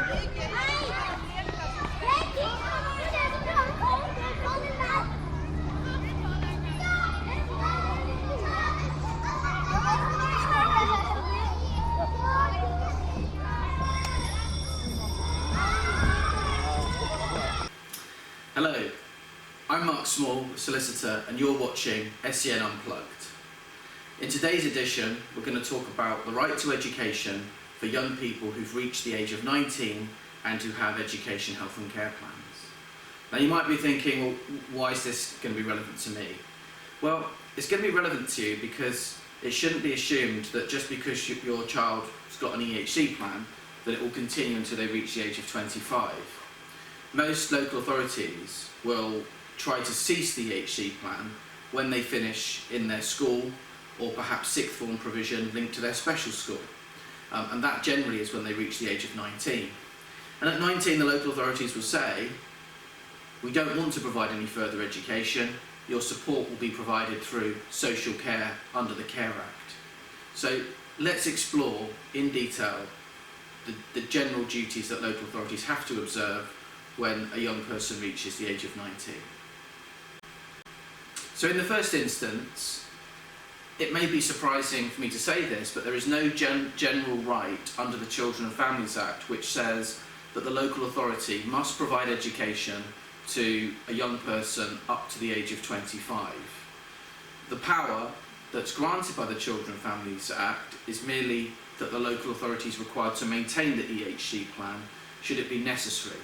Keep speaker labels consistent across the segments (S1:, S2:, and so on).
S1: Hello, I'm Mark Small, solicitor, and you're watching SEN Unplugged. In today's edition, we're going to talk about the right to education for young people who've reached the age of 19 and who have education, health and care plans. Now you might be thinking, well, why is this going to be relevant to me? Well, it's going to be relevant to you because it shouldn't be assumed that just because your child has got an EHC plan that it will continue until they reach the age of 25. Most local authorities will try to cease the EHC plan when they finish in their school or perhaps sixth form provision linked to their special school. And that generally is when they reach the age of 19. And at 19 the local authorities will say, we don't want to provide any further education, your support will be provided through social care under the Care Act. So let's explore in detail the general duties that local authorities have to observe when a young person reaches the age of 19. So in the first instance, it may be surprising for me to say this, but there is no general right under the Children and Families Act which says that the local authority must provide education to a young person up to the age of 25. The power that's granted by the Children and Families Act is merely that the local authority is required to maintain the EHC plan should it be necessary.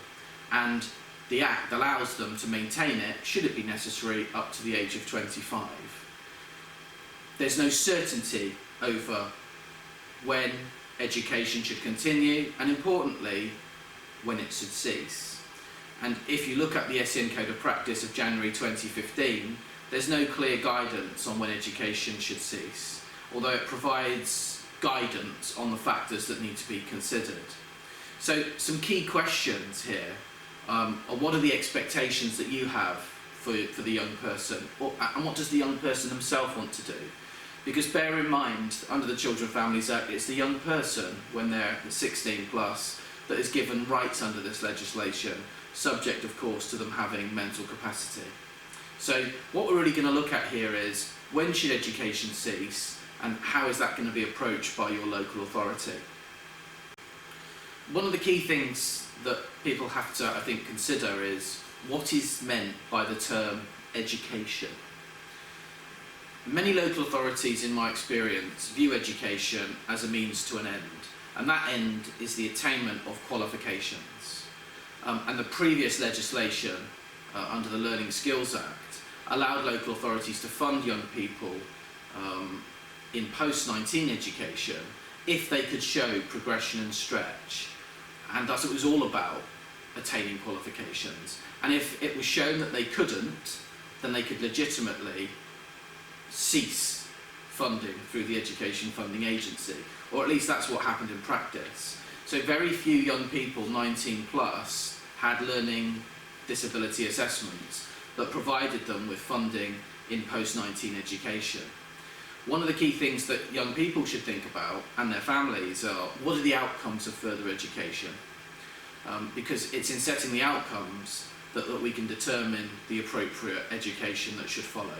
S1: And the Act allows them to maintain it, should it be necessary, up to the age of 25. There's no certainty over when education should continue, and importantly, when it should cease. And if you look at the SEN Code of Practice of January 2015, there's no clear guidance on when education should cease, although it provides guidance on the factors that need to be considered. So some key questions here. What are the expectations that you have for the young person, and what does the young person himself want to do? Because bear in mind, under the Children and Families Act, it's the young person, when they're 16 plus, that is given rights under this legislation, subject of course to them having mental capacity. So what we're really going to look at here is, when should education cease, and how is that going to be approached by your local authority? One of the key things that people have to, I think, consider is what is meant by the term education. Many local authorities, in my experience, view education as a means to an end, and that end is the attainment of qualifications. And the previous legislation under the Learning Skills Act allowed local authorities to fund young people in post-19 education if they could show progression and stretch. And thus it was all about attaining qualifications. And if it was shown that they couldn't, then they could legitimately cease funding through the Education Funding Agency, or at least that's what happened in practice. So very few young people 19 plus had learning disability assessments that provided them with funding in post-19 education. One of the key things that young people should think about, and their families, are what are the outcomes of further education? Because it's in setting the outcomes that we can determine the appropriate education that should follow.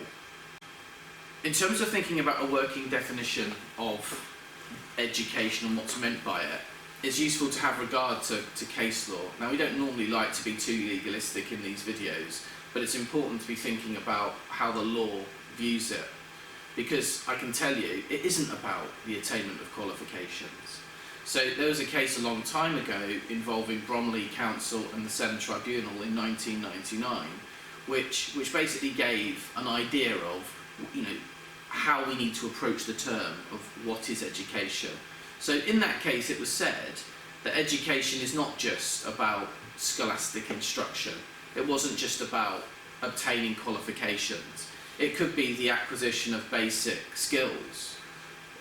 S1: In terms of thinking about a working definition of education and what's meant by it, it's useful to have regard to case law. Now, we don't normally like to be too legalistic in these videos, but it's important to be thinking about how the law views it. Because I can tell you, it isn't about the attainment of qualifications. So there was a case a long time ago involving Bromley Council and the Seven Tribunal in 1999, which basically gave an idea of, how we need to approach the term of what is education. So in that case, it was said that education is not just about scholastic instruction. It wasn't just about obtaining qualifications. It could be the acquisition of basic skills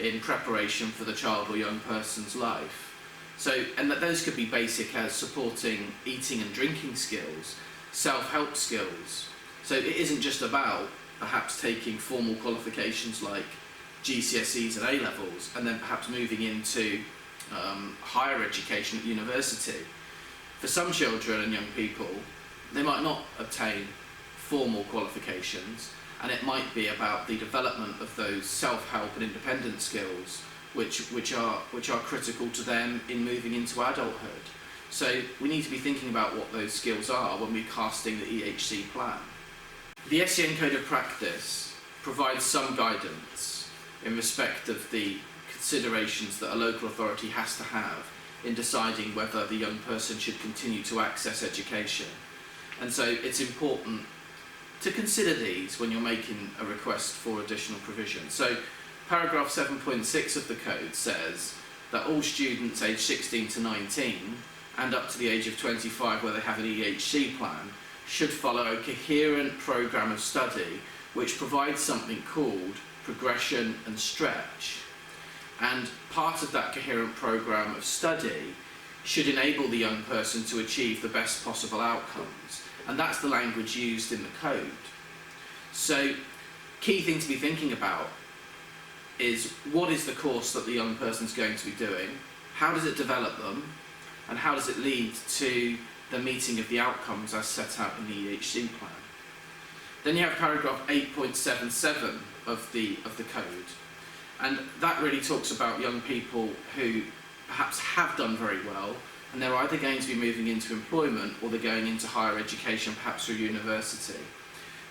S1: in preparation for the child or young person's life. So, and that those could be basic as supporting eating and drinking skills, self-help skills. So it isn't just about perhaps taking formal qualifications like GCSEs and A-levels and then perhaps moving into higher education at university. For some children and young people, they might not obtain formal qualifications, and it might be about the development of those self-help and independent skills which are critical to them in moving into adulthood. So we need to be thinking about what those skills are when we're casting the EHC plan. The SEN Code of Practice provides some guidance in respect of the considerations that a local authority has to have in deciding whether the young person should continue to access education. And so it's important to consider these when you're making a request for additional provision. So paragraph 7.6 of the code says that all students aged 16 to 19 and up to the age of 25 where they have an EHC plan should follow a coherent programme of study which provides something called progression and stretch. And part of that coherent programme of study should enable the young person to achieve the best possible outcomes. And that's the language used in the code. So, key thing to be thinking about is what is the course that the young person's going to be doing, how does it develop them, and how does it lead to the meeting of the outcomes as set out in the EHC plan. Then you have paragraph 8.77 of the code, and that really talks about young people who perhaps have done very well, and they're either going to be moving into employment or they're going into higher education, perhaps through university.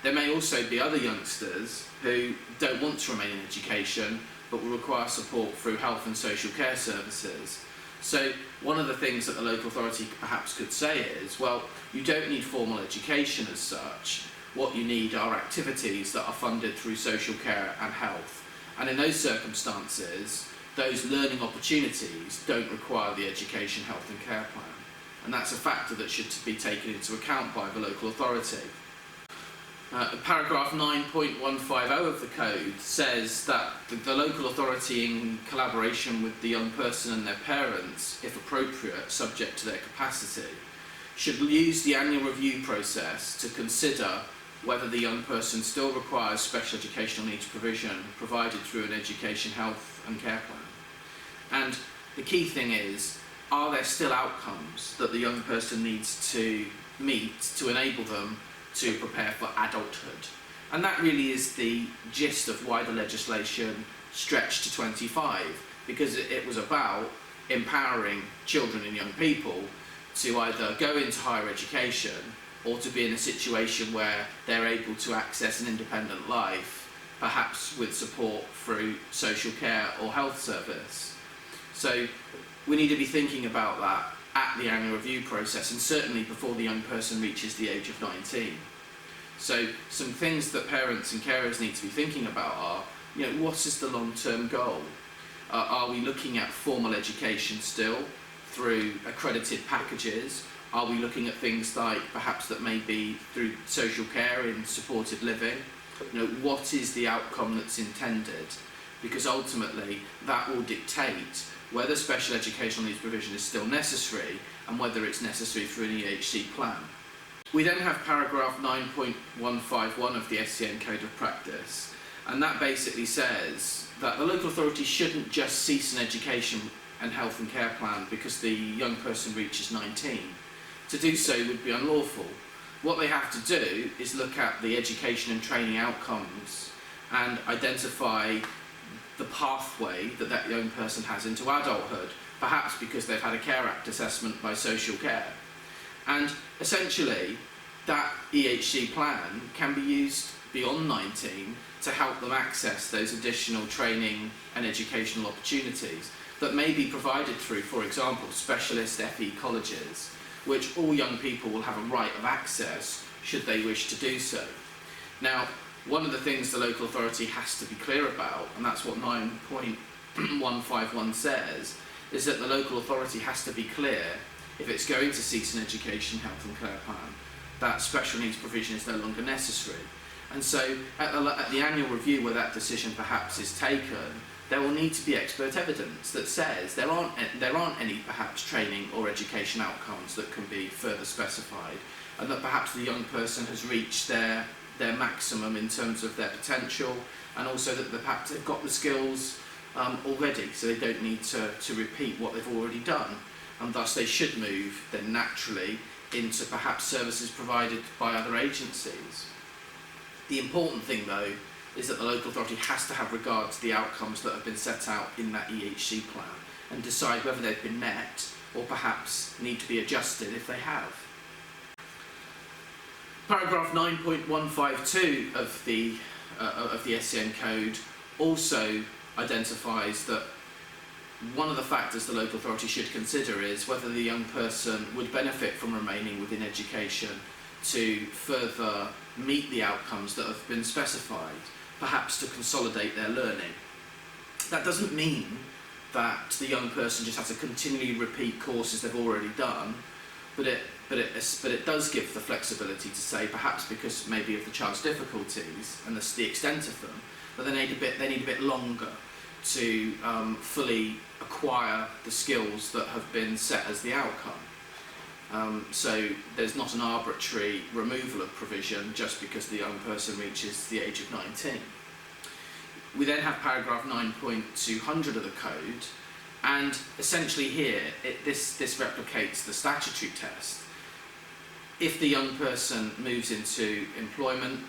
S1: There may also be other youngsters who don't want to remain in education but will require support through health and social care services. So one of the things that the local authority perhaps could say is, well, you don't need formal education as such. What you need are activities that are funded through social care and health. And in those circumstances, those learning opportunities don't require the education, health and care plan. And that's a factor that should be taken into account by the local authority. Paragraph 9.150 of the code says that the local authority, in collaboration with the young person and their parents, if appropriate, subject to their capacity, should use the annual review process to consider whether the young person still requires special educational needs provision provided through an education, health and care plan. And the key thing is, are there still outcomes that the young person needs to meet to enable them to prepare for adulthood? And that really is the gist of why the legislation stretched to 25, because it was about empowering children and young people to either go into higher education or to be in a situation where they're able to access an independent life, perhaps with support through social care or health service. So we need to be thinking about that at the annual review process, and certainly before the young person reaches the age of 19. So some things that parents and carers need to be thinking about are, what is the long-term goal? Are we looking at formal education still through accredited packages? Are we looking at things like perhaps that may be through social care in supported living? What is the outcome that's intended? Because ultimately that will dictate whether special educational needs provision is still necessary and whether it's necessary through an EHC plan. We then have paragraph 9.151 of the SEN Code of Practice, and that basically says that the local authority shouldn't just cease an education and health and care plan because the young person reaches 19. To do so would be unlawful. What they have to do is look at the education and training outcomes and identify the pathway that that young person has into adulthood, perhaps because they've had a Care Act assessment by social care. And essentially, that EHC plan can be used beyond 19 to help them access those additional training and educational opportunities that may be provided through, for example, specialist FE colleges, which all young people will have a right of access should they wish to do so. Now, one of the things the local authority has to be clear about, and that's what 9.151 says, is that the local authority has to be clear, if it's going to cease an education, health and care plan, that special needs provision is no longer necessary. And so at the annual review where that decision perhaps is taken, there will need to be expert evidence that says there aren't any perhaps training or education outcomes that can be further specified, and that perhaps the young person has reached their maximum in terms of their potential, and also that perhaps they've got the skills already, so they don't need to repeat what they've already done. and thus they should move then naturally into perhaps services provided by other agencies. The important thing though is that the local authority has to have regard to the outcomes that have been set out in that EHC plan and decide whether they've been met or perhaps need to be adjusted if they have. Paragraph 9.152 of the SCN code also identifies that one of the factors the local authority should consider is whether the young person would benefit from remaining within education to further meet the outcomes that have been specified, perhaps to consolidate their learning. That doesn't mean that the young person just has to continually repeat courses they've already done, but it does give the flexibility to say, perhaps because maybe of the child's difficulties and the extent of them, that they need a bit longer to fully acquire the skills that have been set as the outcome. So there's not an arbitrary removal of provision just because the young person reaches the age of 19. We then have paragraph 9.200 of the code, and essentially here this replicates the statutory test. If the young person moves into employment,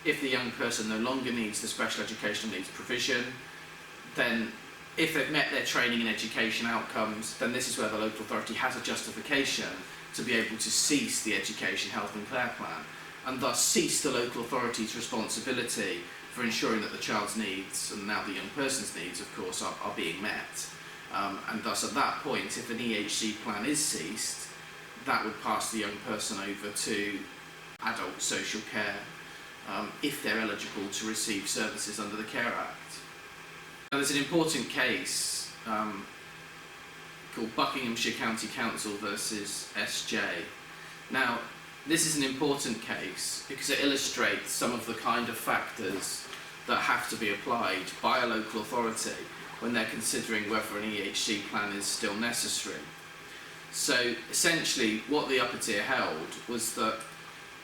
S1: if the young person no longer needs the special educational needs provision, then if they've met their training and education outcomes, then this is where the local authority has a justification to be able to cease the education, health and care plan, and thus cease the local authority's responsibility for ensuring that the child's needs, and now the young person's needs of course, are being met. And thus at that point, if an EHC plan is ceased, that would pass the young person over to adult social care if they're eligible to receive services under the Care Act. Now, there's an important case called Buckinghamshire County Council versus SJ. Now, this is an important case because it illustrates some of the kind of factors that have to be applied by a local authority when they're considering whether an EHC plan is still necessary. So essentially what the upper tier held was that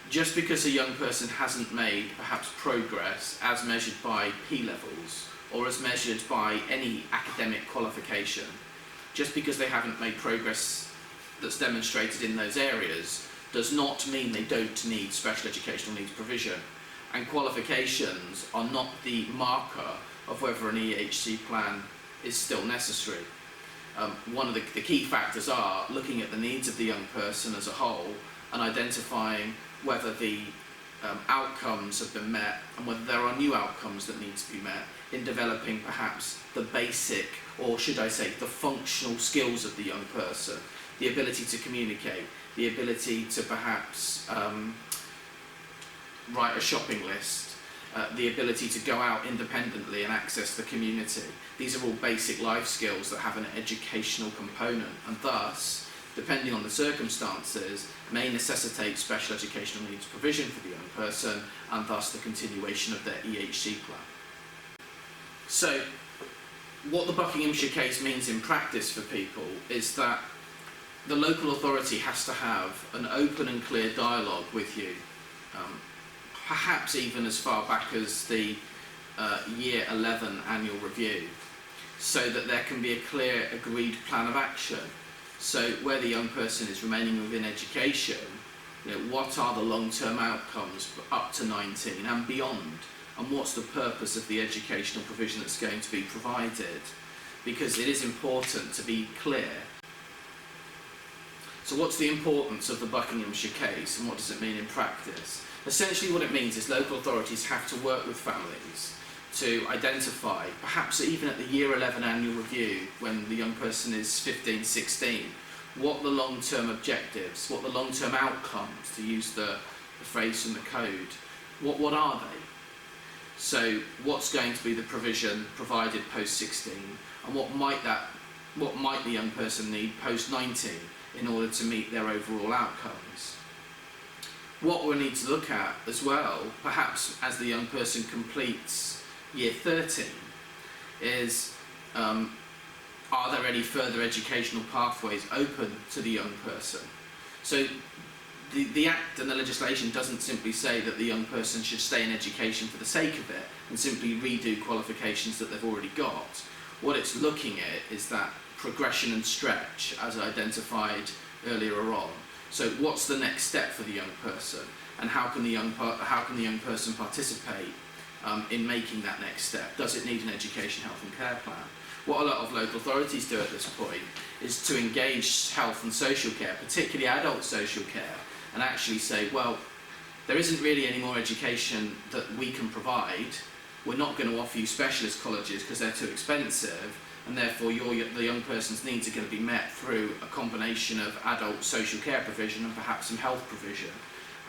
S1: just because a young person hasn't made perhaps progress as measured by P levels or as measured by any academic qualification, just because they haven't made progress that's demonstrated in those areas does not mean they don't need special educational needs provision. And qualifications are not the marker of whether an EHC plan is still necessary. One of the key factors are looking at the needs of the young person as a whole and identifying whether the outcomes have been met and whether there are new outcomes that need to be met in developing perhaps the basic, or should I say, the functional skills of the young person, the ability to communicate, the ability to perhaps write a shopping list, the ability to go out independently and access the community. These are all basic life skills that have an educational component and thus, depending on the circumstances, may necessitate special educational needs provision for the young person and thus the continuation of their EHC plan. So, what the Buckinghamshire case means in practice for people is that the local authority has to have an open and clear dialogue with you, perhaps even as far back as the Year 11 annual review, so that there can be a clear agreed plan of action. So where the young person is remaining within education, what are the long-term outcomes up to 19 and beyond, and what's the purpose of the educational provision that's going to be provided, because it is important to be clear. So what's the importance of the Buckinghamshire case and what does it mean in practice? Essentially what it means is local authorities have to work with families to identify, perhaps even at the Year 11 annual review when the young person is 15, 16, what the long-term objectives, what the long-term outcomes, to use the phrase from the code, what are they? So what's going to be the provision provided post-16 and what might the young person need post-19 in order to meet their overall outcomes? What we'll need to look at as well, perhaps as the young person completes Year 13, is are there any further educational pathways open to the young person? So the Act and the legislation doesn't simply say that the young person should stay in education for the sake of it and simply redo qualifications that they've already got. What it's looking at is that progression and stretch, as identified earlier on. So what's the next step for the young person, and how can the young person participate in making that next step? Does it need an education, health and care plan? What a lot of local authorities do at this point is to engage health and social care, particularly adult social care, and actually say, well, there isn't really any more education that we can provide. We're not going to offer you specialist colleges because they're too expensive, and therefore the young person's needs are going to be met through a combination of adult social care provision and perhaps some health provision.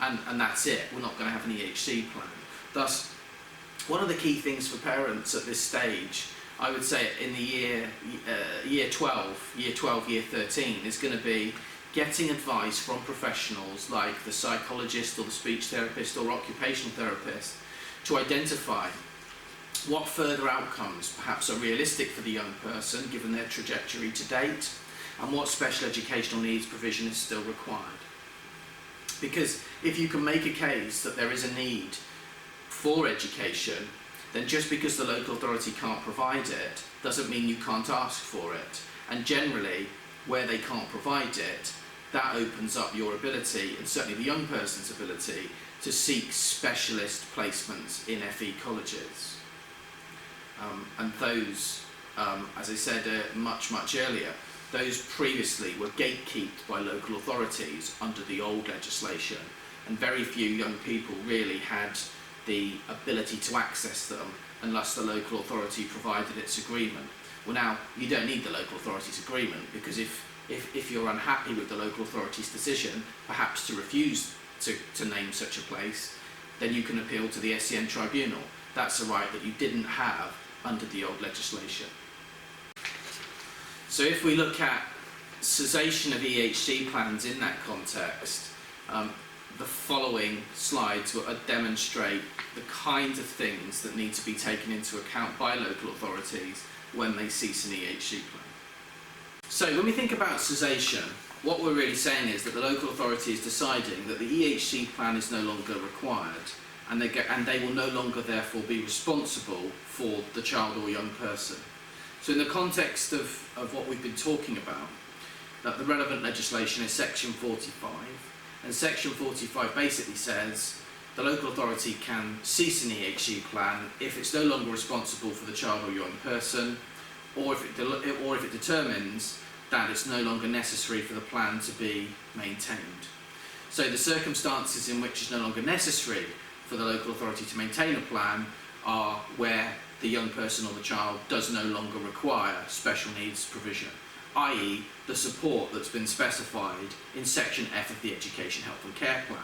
S1: And that's it. We're not going to have an EHC plan. Thus, one of the key things for parents at this stage, I would say in the year 12, year 13, is going to be getting advice from professionals like the psychologist or the speech therapist or occupational therapist to identify what further outcomes perhaps are realistic for the young person given their trajectory to date, and what special educational needs provision is still required. Because if you can make a case that there is a need for education, then just because the local authority can't provide it doesn't mean you can't ask for it. And generally, where they can't provide it, that opens up your ability, and certainly the young person's ability, to seek specialist placements in FE colleges. And those, as I said much earlier, those previously were gatekept by local authorities under the old legislation, and very few young people really had the ability to access them unless the local authority provided its agreement. Well, now you don't need the local authority's agreement, because if you're unhappy with the local authority's decision, perhaps to refuse to name such a place, then you can appeal to the SEN tribunal. That's a right that you didn't have under the old legislation. So if we look at cessation of EHC plans in that context, the following slides will demonstrate the kinds of things that need to be taken into account by local authorities when they cease an EHC plan. So when we think about cessation, what we're really saying is that the local authority is deciding that the EHC plan is no longer required, and they will no longer therefore be responsible for the child or young person. So in the context of what we've been talking about, that the relevant legislation is section 45, and section 45 basically says the local authority can cease an EHC plan if it's no longer responsible for the child or young person, or if it determines that it's no longer necessary for the plan to be maintained. So the circumstances in which it's no longer necessary for the local authority to maintain a plan are where the young person or the child does no longer require special needs provision, i.e. the support that's been specified in section F of the Education, Health and Care Plan.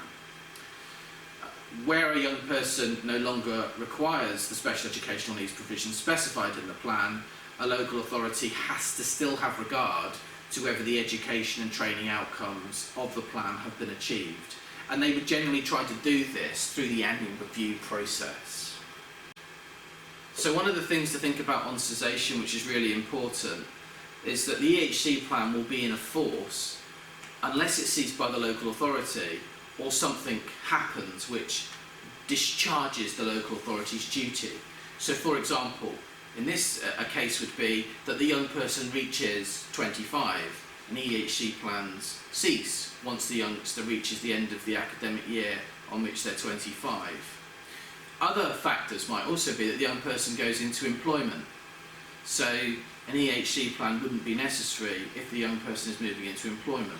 S1: Where a young person no longer requires the special educational needs provision specified in the plan, a local authority has to still have regard to whether the education and training outcomes of the plan have been achieved. And they would generally try to do this through the annual review process. So one of the things to think about on cessation, which is really important, is that the EHC plan will be in a force unless it's ceased by the local authority or something happens which discharges the local authority's duty. So for example, in this, a case would be that the young person reaches 25 and EHC plans cease once the youngster reaches the end of the academic year on which they're 25. Other factors might also be that the young person goes into employment. So an EHC plan wouldn't be necessary if the young person is moving into employment.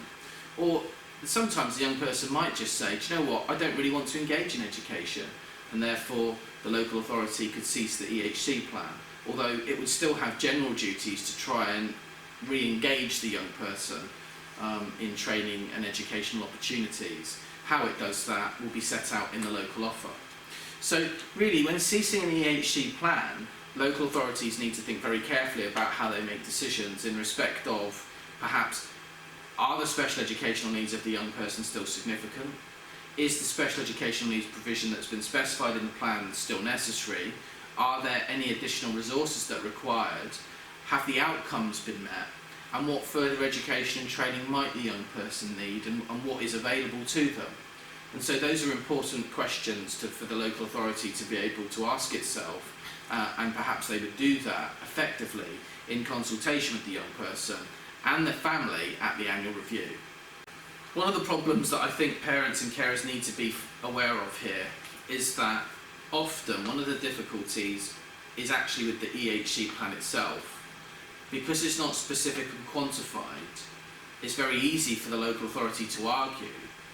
S1: Or sometimes the young person might just say, do you know what, I don't really want to engage in education, and therefore the local authority could cease the EHC plan, although it would still have general duties to try and re-engage the young person in training and educational opportunities. How it does that will be set out in the local offer. So really, when ceasing an EHC plan, local authorities need to think very carefully about how they make decisions in respect of perhaps, are the special educational needs of the young person still significant? Is the special educational needs provision that's been specified in the plan still necessary? Are there any additional resources that are required? Have the outcomes been met? And what further education and training might the young person need, and what is available to them? And so those are important questions for the local authority to be able to ask itself, and perhaps they would do that effectively in consultation with the young person and the family at the annual review. One of the problems that I think parents and carers need to be aware of here is that often one of the difficulties is actually with the EHC plan itself. Because it's not specific and quantified, it's very easy for the local authority to argue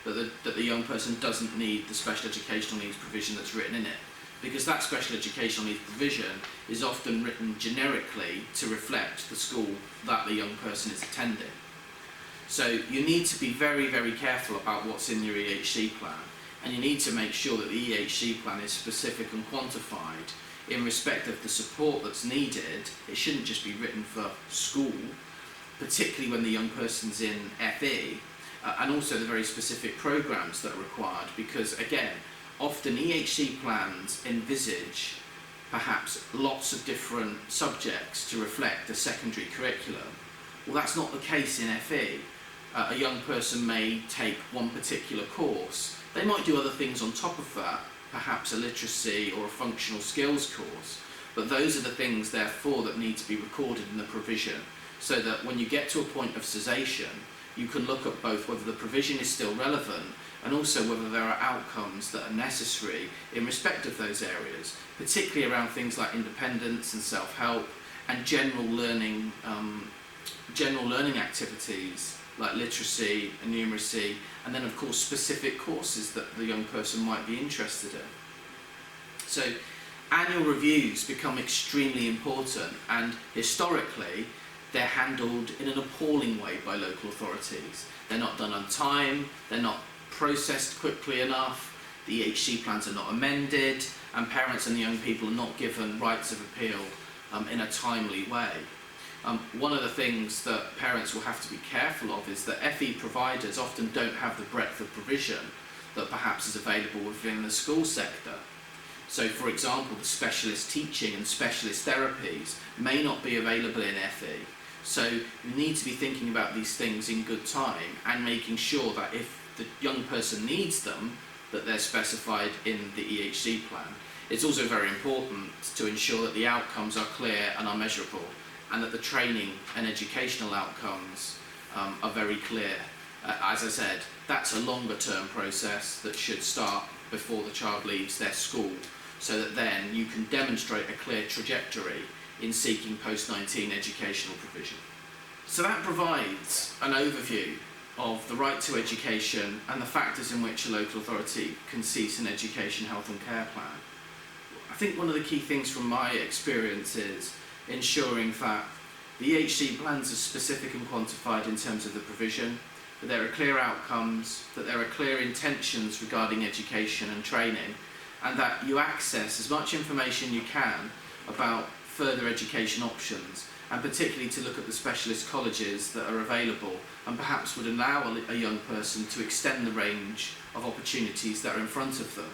S1: that the young person doesn't need the special educational needs provision that's written in it, because that special educational needs provision is often written generically to reflect the school that the young person is attending. So you need to be very, very careful about what's in your EHC plan, and you need to make sure that the EHC plan is specific and quantified in respect of the support that's needed. It shouldn't just be written for school, particularly when the young person's in FE, and also the very specific programmes that are required, because again, often EHC plans envisage perhaps lots of different subjects to reflect a secondary curriculum. Well, that's not the case in FE. A young person may take one particular course. They might do other things on top of that, perhaps a literacy or a functional skills course, but those are the things therefore that need to be recorded in the provision, so that when you get to a point of cessation, you can look at both whether the provision is still relevant and also whether there are outcomes that are necessary in respect of those areas, particularly around things like independence and self-help and general learning activities like literacy and numeracy, and then of course specific courses that the young person might be interested in. So annual reviews become extremely important, and historically they're handled in an appalling way by local authorities. They're not done on time, they're not processed quickly enough, the EHC plans are not amended, and parents and the young people are not given rights of appeal in a timely way. One of the things that parents will have to be careful of is that FE providers often don't have the breadth of provision that perhaps is available within the school sector. So for example, the specialist teaching and specialist therapies may not be available in FE. So you need to be thinking about these things in good time and making sure that if the young person needs them, that they're specified in the EHC plan. It's also very important to ensure that the outcomes are clear and are measurable, and that the training and educational outcomes are very clear. As I said, that's a longer term process that should start before the child leaves their school, so that then you can demonstrate a clear trajectory in seeking post-19 educational provision. So that provides an overview of the right to education and the factors in which a local authority can cease an education, health and care plan. I think one of the key things from my experience is ensuring that the EHC plans are specific and quantified in terms of the provision, that there are clear outcomes, that there are clear intentions regarding education and training, and that you access as much information you can about further education options, and particularly to look at the specialist colleges that are available and perhaps would allow a young person to extend the range of opportunities that are in front of them.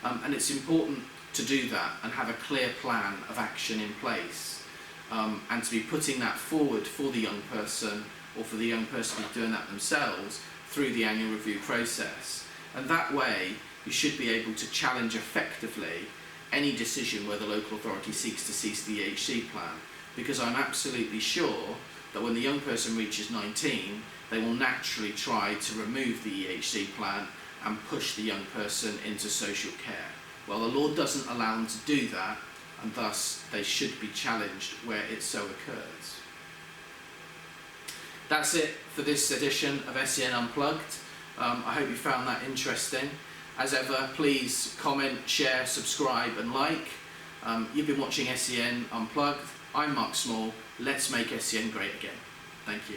S1: And it's important to do that and have a clear plan of action in place, and to be putting that forward for the young person, or for the young person to be doing that themselves through the annual review process. And that way you should be able to challenge effectively any decision where the local authority seeks to cease the EHC plan, because I'm absolutely sure that when the young person reaches 19, they will naturally try to remove the EHC plan and push the young person into social care. Well, the law doesn't allow them to do that, and thus they should be challenged where it so occurs. That's it for this edition of SEN Unplugged. I hope you found that interesting. As ever, please comment, share, subscribe and like. You've been watching SEN Unplugged. I'm Mark Small. Let's make SEN great again. Thank you.